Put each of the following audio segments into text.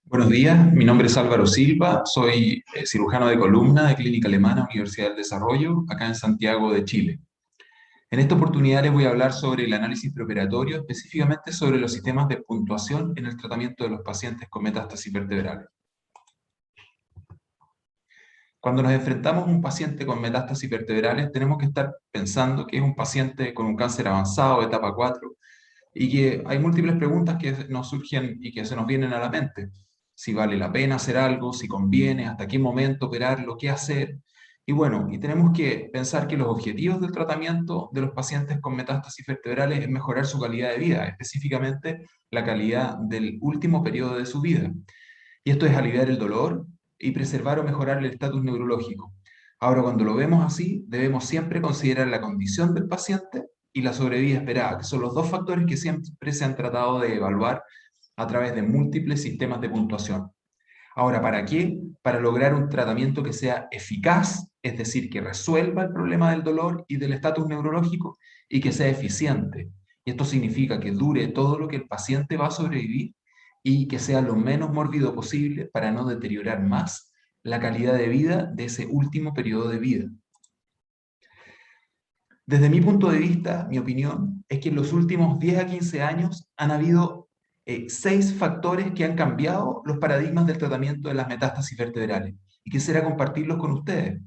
Buenos días, mi nombre es Álvaro Silva, soy cirujano de columna de Clínica Alemana, Universidad del Desarrollo, acá en Santiago de Chile. En esta oportunidad les voy a hablar sobre el análisis preoperatorio, específicamente sobre los sistemas de puntuación en el tratamiento de los pacientes con metástasis vertebrales. Cuando nos enfrentamos a un paciente con metástasis vertebrales, tenemos que estar pensando que es un paciente con un cáncer avanzado, etapa 4, y que hay múltiples preguntas que nos surgen y que se nos vienen a la mente. Si vale la pena hacer algo, si conviene, hasta qué momento operarlo, qué hacer. Y bueno, y tenemos que pensar que los objetivos del tratamiento de los pacientes con metástasis vertebrales es mejorar su calidad de vida, específicamente la calidad del último periodo de su vida. Y esto es aliviar el dolor y preservar o mejorar el estatus neurológico. Ahora, cuando lo vemos así, debemos siempre considerar la condición del paciente y la sobrevida esperada, que son los dos factores que siempre se han tratado de evaluar a través de múltiples sistemas de puntuación. Ahora, ¿para qué? Para lograr un tratamiento que sea eficaz, es decir, que resuelva el problema del dolor y del estatus neurológico y que sea eficiente. Y esto significa que dure todo lo que el paciente va a sobrevivir y que sea lo menos mórbido posible para no deteriorar más la calidad de vida de ese último periodo de vida. Desde mi punto de vista, mi opinión es que en los últimos 10 a 15 años han habido 6 factores que han cambiado los paradigmas del tratamiento de las metástasis vertebrales y quisiera compartirlos con ustedes.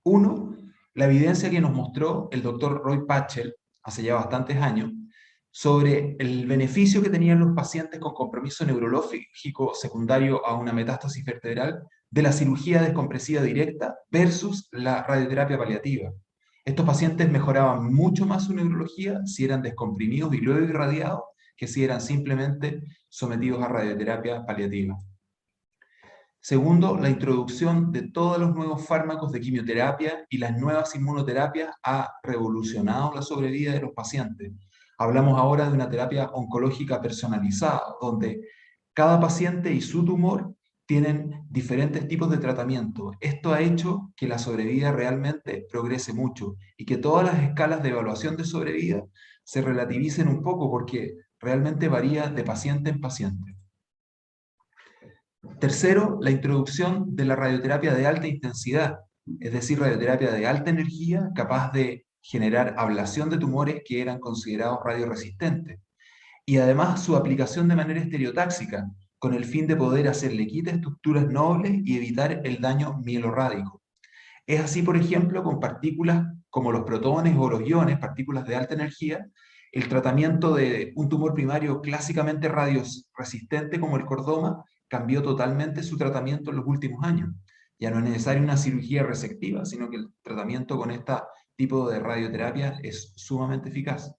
Uno, la evidencia que nos mostró el doctor Roy Patchell hace ya bastantes años sobre el beneficio que tenían los pacientes con compromiso neurológico secundario a una metástasis vertebral de la cirugía descompresiva directa versus la radioterapia paliativa. Estos pacientes mejoraban mucho más su neurología si eran descomprimidos y luego irradiados que si eran simplemente sometidos a radioterapia paliativa. Segundo, la introducción de todos los nuevos fármacos de quimioterapia y las nuevas inmunoterapias ha revolucionado la sobrevida de los pacientes. Hablamos ahora de una terapia oncológica personalizada, donde cada paciente y su tumor tienen diferentes tipos de tratamiento. Esto ha hecho que la sobrevida realmente progrese mucho y que todas las escalas de evaluación de sobrevida se relativicen un poco porque realmente varía de paciente en paciente. Tercero, la introducción de la radioterapia de alta intensidad, es decir, radioterapia de alta energía capaz de generar ablación de tumores que eran considerados radioresistentes. Y además su aplicación de manera estereotáxica, con el fin de poder hacerle quita a estructuras nobles y evitar el daño mielorrádico. Es así, por ejemplo, con partículas como los protones o los iones, partículas de alta energía, el tratamiento de un tumor primario clásicamente radioresistente como el cordoma cambió totalmente su tratamiento en los últimos años. Ya no es necesaria una cirugía resectiva, sino que el tratamiento con este tipo de radioterapia es sumamente eficaz.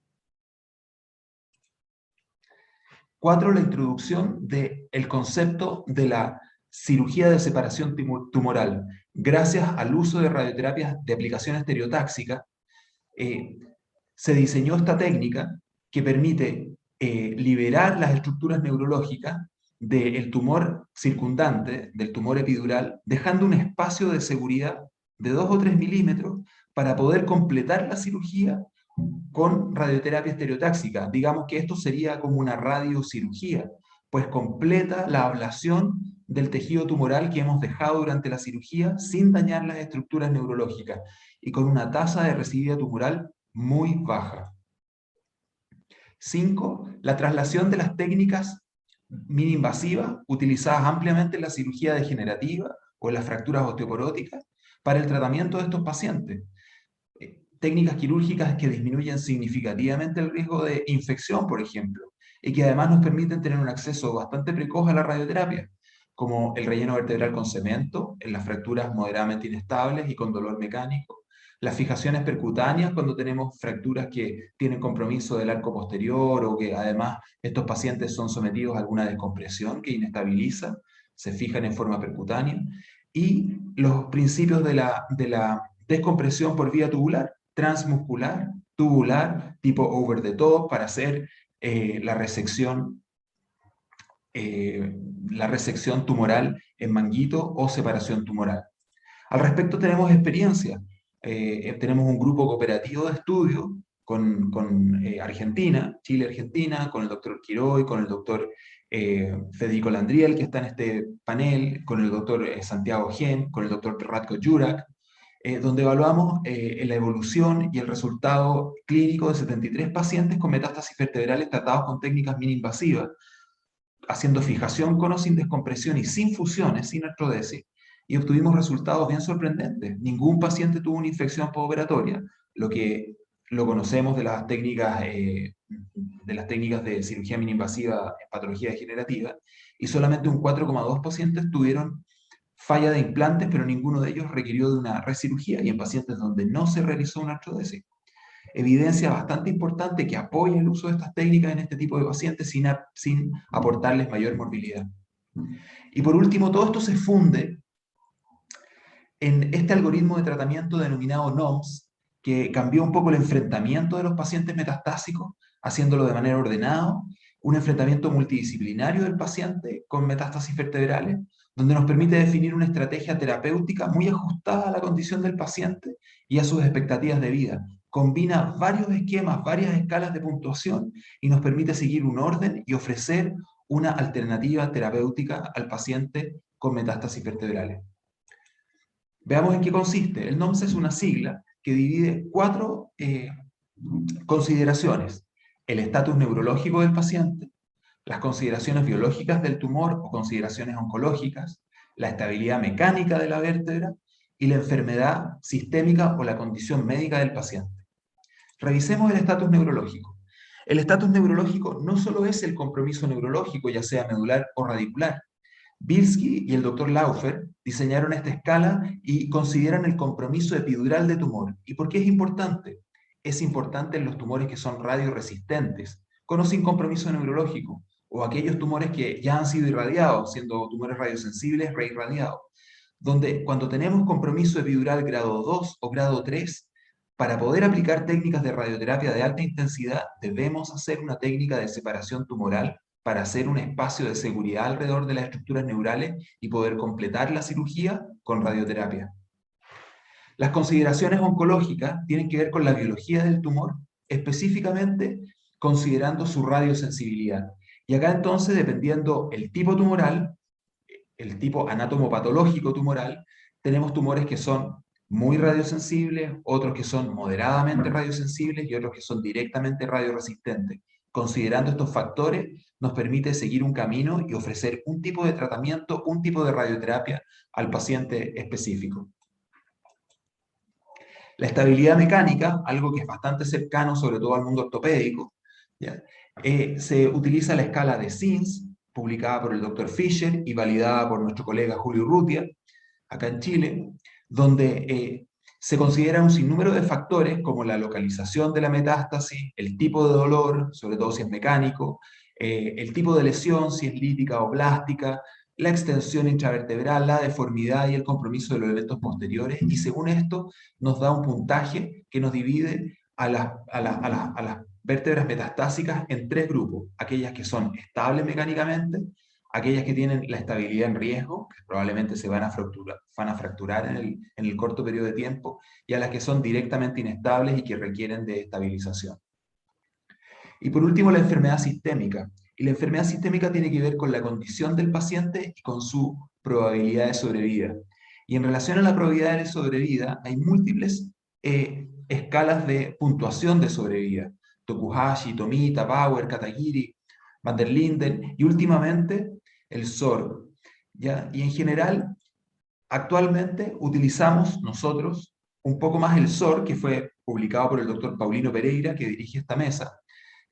4, la introducción del concepto de la cirugía de separación tumoral. Gracias al uso de radioterapias de aplicación estereotáxica, eh, se diseñó esta técnica que permite liberar las estructuras neurológicas del tumor circundante, del tumor epidural, dejando un espacio de seguridad de 2 o 3 milímetros para poder completar la cirugía con radioterapia estereotáxica. Digamos que esto sería como una radiocirugía, pues completa la ablación del tejido tumoral que hemos dejado durante la cirugía sin dañar las estructuras neurológicas y con una tasa de recidiva tumoral muy baja. 5, la traslación de las técnicas mini-invasivas utilizadas ampliamente en la cirugía degenerativa o en las fracturas osteoporóticas para el tratamiento de estos pacientes. Técnicas quirúrgicas que disminuyen significativamente el riesgo de infección, por ejemplo, y que además nos permiten tener un acceso bastante precoz a la radioterapia, como el relleno vertebral con cemento en las fracturas moderadamente inestables y con dolor mecánico, las fijaciones percutáneas cuando tenemos fracturas que tienen compromiso del arco posterior o que además estos pacientes son sometidos a alguna descompresión que inestabiliza, se fijan en forma percutánea, y los principios de la descompresión por vía tubular, transmuscular, tubular, tipo over the top, para hacer la resección tumoral en manguito o separación tumoral. Al respecto tenemos experiencia. Tenemos un grupo cooperativo de estudio Argentina, Chile-Argentina, con el doctor Quiroy, con el doctor Federico Landriel, que está en este panel, con el doctor Santiago Gen, con el doctor Ratko Jurak, donde evaluamos la evolución y el resultado clínico de 73 pacientes con metástasis vertebrales tratados con técnicas mini-invasivas, haciendo fijación con o sin descompresión y sin fusiones, sin artrodesis, y obtuvimos resultados bien sorprendentes. Ningún paciente tuvo una infección postoperatoria, lo que lo conocemos de las técnicas de cirugía mini-invasiva en patología degenerativa, y solamente un 4,2 pacientes tuvieron falla de implantes, pero ninguno de ellos requirió de una recirugía, y en pacientes donde no se realizó una artrodesis. Evidencia bastante importante que apoya el uso de estas técnicas en este tipo de pacientes sin aportarles mayor morbilidad. Y por último, todo esto se funde en este algoritmo de tratamiento denominado NOMS, que cambió un poco el enfrentamiento de los pacientes metastásicos, haciéndolo de manera ordenada, un enfrentamiento multidisciplinario del paciente con metástasis vertebrales, donde nos permite definir una estrategia terapéutica muy ajustada a la condición del paciente y a sus expectativas de vida. Combina varios esquemas, varias escalas de puntuación y nos permite seguir un orden y ofrecer una alternativa terapéutica al paciente con metástasis vertebrales. Veamos en qué consiste. El NOMS es una sigla que divide 4 consideraciones: el estatus neurológico del paciente, las consideraciones biológicas del tumor o consideraciones oncológicas, la estabilidad mecánica de la vértebra y la enfermedad sistémica o la condición médica del paciente. Revisemos el estatus neurológico. El estatus neurológico no solo es el compromiso neurológico, ya sea medular o radicular. Birsky y el doctor Laufer diseñaron esta escala y consideran el compromiso epidural de tumor. ¿Y por qué es importante? Es importante en los tumores que son radioresistentes, con o sin compromiso neurológico, o aquellos tumores que ya han sido irradiados, siendo tumores radiosensibles reirradiados, donde cuando tenemos compromiso epidural grado 2 o grado 3, para poder aplicar técnicas de radioterapia de alta intensidad, debemos hacer una técnica de separación tumoral para hacer un espacio de seguridad alrededor de las estructuras neurales y poder completar la cirugía con radioterapia. Las consideraciones oncológicas tienen que ver con la biología del tumor, específicamente considerando su radiosensibilidad. Y acá entonces, dependiendo el tipo tumoral, el tipo anatomopatológico tumoral, tenemos tumores que son muy radiosensibles, otros que son moderadamente radiosensibles y otros que son directamente radioresistentes. Considerando estos factores, nos permite seguir un camino y ofrecer un tipo de tratamiento, un tipo de radioterapia al paciente específico. La estabilidad mecánica, algo que es bastante cercano sobre todo al mundo ortopédico, se utiliza la escala de SINS, publicada por el Dr. Fischer y validada por nuestro colega Julio Urrutia, acá en Chile, donde se considera un sinnúmero de factores como la localización de la metástasis, el tipo de dolor, sobre todo si es mecánico, el tipo de lesión, si es lítica o blástica, la extensión intravertebral, la deformidad y el compromiso de los eventos posteriores, y según esto nos da un puntaje que nos divide a las vértebras metastásicas en 3 grupos: aquellas que son estables mecánicamente, aquellas que tienen la estabilidad en riesgo, que probablemente se van a fracturar en el corto periodo de tiempo, y a las que son directamente inestables y que requieren de estabilización. Y por último, la enfermedad sistémica. Y la enfermedad sistémica tiene que ver con la condición del paciente y con su probabilidad de sobrevida. Y en relación a la probabilidad de sobrevida, hay múltiples escalas de puntuación de sobrevida: Tokuhashi, Tomita, Bauer, Katagiri, Van der Linden y últimamente el SOR. ¿Ya? Y en general, actualmente utilizamos nosotros un poco más el SOR, que fue publicado por el doctor Paulino Pereira, que dirige esta mesa,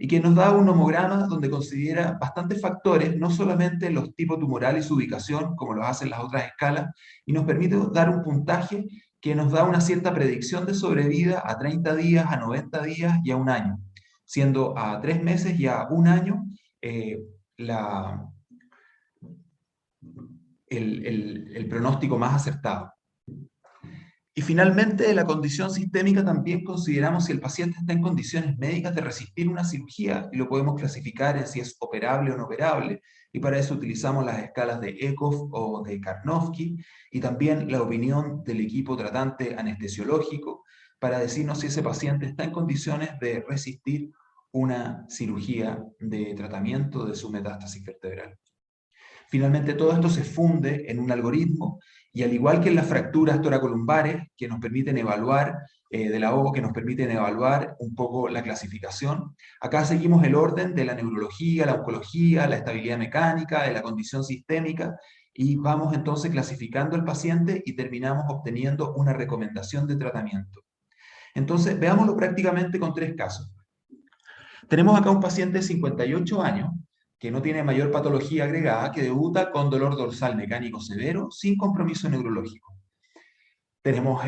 y que nos da un homograma donde considera bastantes factores, no solamente los tipos tumorales y su ubicación, como lo hacen las otras escalas, y nos permite dar un puntaje que nos da una cierta predicción de sobrevida a 30 días, a 90 días y a un año, siendo a 3 meses y a un año el pronóstico más acertado. Y finalmente, la condición sistémica también consideramos si el paciente está en condiciones médicas de resistir una cirugía, y lo podemos clasificar en si es operable o no operable, y para eso utilizamos las escalas de Ekhof o de Karnofsky, y también la opinión del equipo tratante anestesiológico, para decirnos si ese paciente está en condiciones de resistir una cirugía de tratamiento de su metástasis vertebral. Finalmente, todo esto se funde en un algoritmo y al igual que en las fracturas toracolumbares, que nos permiten evaluar de la O, que nos permiten evaluar un poco la clasificación, acá seguimos el orden de la neurología, la oncología, la estabilidad mecánica, de la condición sistémica, y vamos entonces clasificando al paciente y terminamos obteniendo una recomendación de tratamiento. Entonces, veámoslo prácticamente con 3 casos. Tenemos acá un paciente de 58 años que no tiene mayor patología agregada, que debuta con dolor dorsal mecánico severo sin compromiso neurológico. Tenemos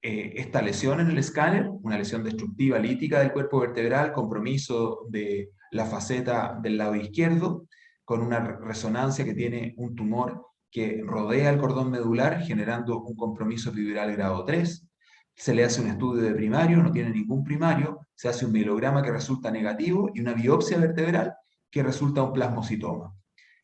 esta lesión en el escáner, una lesión destructiva lítica del cuerpo vertebral, compromiso de la faceta del lado izquierdo, con una resonancia que tiene un tumor que rodea el cordón medular, generando un compromiso epidural grado 3. Se le hace un estudio de primario, no tiene ningún primario, se hace un mielograma que resulta negativo y una biopsia vertebral que resulta un plasmocitoma.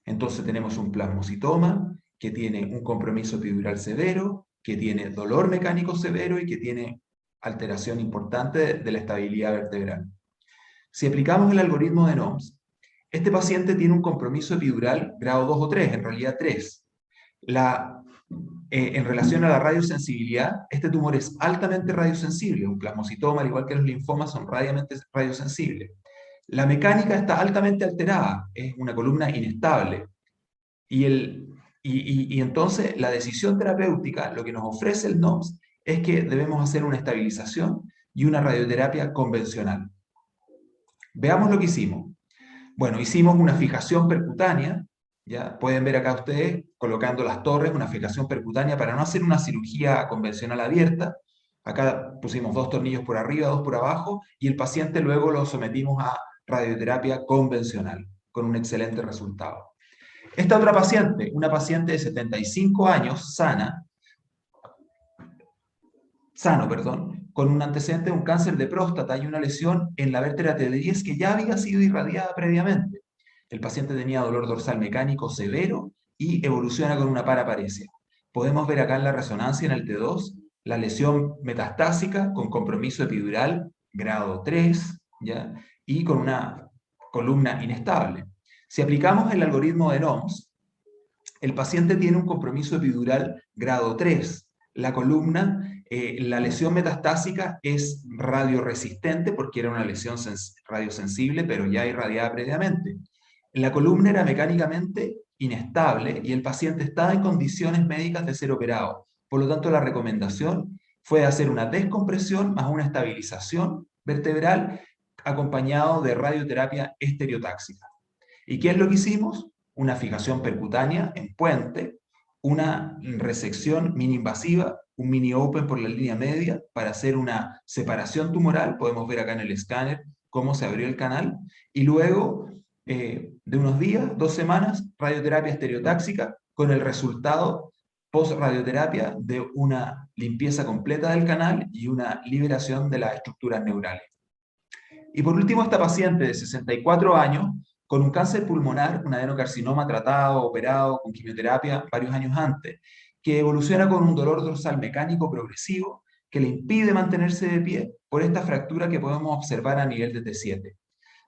Entonces tenemos un plasmocitoma que tiene un compromiso epidural severo, que tiene dolor mecánico severo y que tiene alteración importante de la estabilidad vertebral. Si aplicamos el algoritmo de NOMS, este paciente tiene un compromiso epidural grado 2 o 3, en realidad 3. En relación a la radiosensibilidad, este tumor es altamente radiosensible. Un plasmocitoma, al igual que los linfomas, son radiosensibles. La mecánica está altamente alterada, es una columna inestable. Y entonces la decisión terapéutica, lo que nos ofrece el NOMS, es que debemos hacer una estabilización y una radioterapia convencional. Veamos lo que hicimos. Bueno, hicimos una fijación percutánea, ¿ya? Pueden ver acá ustedes colocando las torres, una fijación percutánea para no hacer una cirugía convencional abierta. Acá pusimos 2 tornillos por arriba, 2 por abajo, y el paciente luego lo sometimos a radioterapia convencional, con un excelente resultado. Esta otra paciente, una paciente de 75 años, con un antecedente de un cáncer de próstata y una lesión en la vértebra T10 que ya había sido irradiada previamente. El paciente tenía dolor dorsal mecánico severo y evoluciona con una paraparesia. Podemos ver acá en la resonancia en el T2 la lesión metastásica con compromiso epidural grado 3, ¿ya? Y con una columna inestable. Si aplicamos el algoritmo de NOMS, el paciente tiene un compromiso epidural grado 3. La columna, la lesión metastásica es radioresistente porque era una lesión radiosensible, pero ya irradiada previamente. La columna era mecánicamente inestable y el paciente estaba en condiciones médicas de ser operado. Por lo tanto, la recomendación fue hacer una descompresión más una estabilización vertebral acompañado de radioterapia estereotáxica. ¿Y qué es lo que hicimos? Una fijación percutánea en puente, una resección mini-invasiva, un mini-open por la línea media para hacer una separación tumoral. Podemos ver acá en el escáner cómo se abrió el canal. Y luego de unos días, 2 semanas, radioterapia estereotáxica con el resultado post-radioterapia de una limpieza completa del canal y una liberación de las estructuras neurales. Y por último, esta paciente de 64 años con un cáncer pulmonar, un adenocarcinoma tratado, operado, con quimioterapia varios años antes, que evoluciona con un dolor dorsal mecánico progresivo que le impide mantenerse de pie por esta fractura que podemos observar a nivel de T7.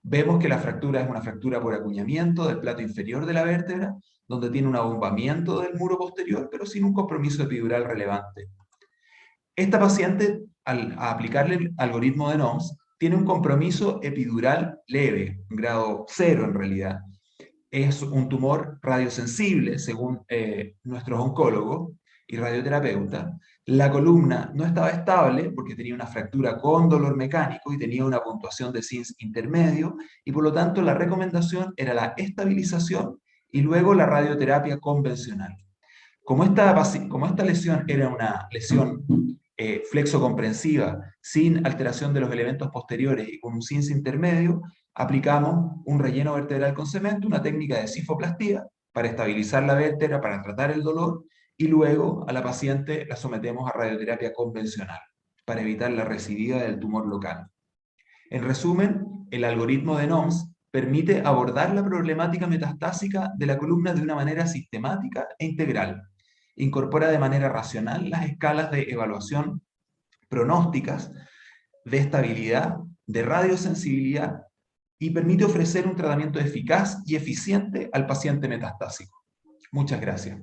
Vemos que la fractura es una fractura por acuñamiento del plato inferior de la vértebra, donde tiene un abombamiento del muro posterior, pero sin un compromiso epidural relevante. Esta paciente, al aplicarle el algoritmo de NOMS, tiene un compromiso epidural leve, grado 0 en realidad. Es un tumor radiosensible, según nuestros oncólogos y radioterapeutas. La columna no estaba estable porque tenía una fractura con dolor mecánico y tenía una puntuación de SINS intermedio, y por lo tanto la recomendación era la estabilización y luego la radioterapia convencional. Como esta lesión era una lesión flexocomprensiva sin alteración de los elementos posteriores y con un SINS intermedio, aplicamos un relleno vertebral con cemento, una técnica de cifoplastía para estabilizar la vértebra, para tratar el dolor, y luego a la paciente la sometemos a radioterapia convencional para evitar la recidida del tumor local. En resumen, el algoritmo de NOMS permite abordar la problemática metastásica de la columna de una manera sistemática e integral. Incorpora de manera racional las escalas de evaluación pronósticas, de estabilidad, de radiosensibilidad y permite ofrecer un tratamiento eficaz y eficiente al paciente metastásico. Muchas gracias.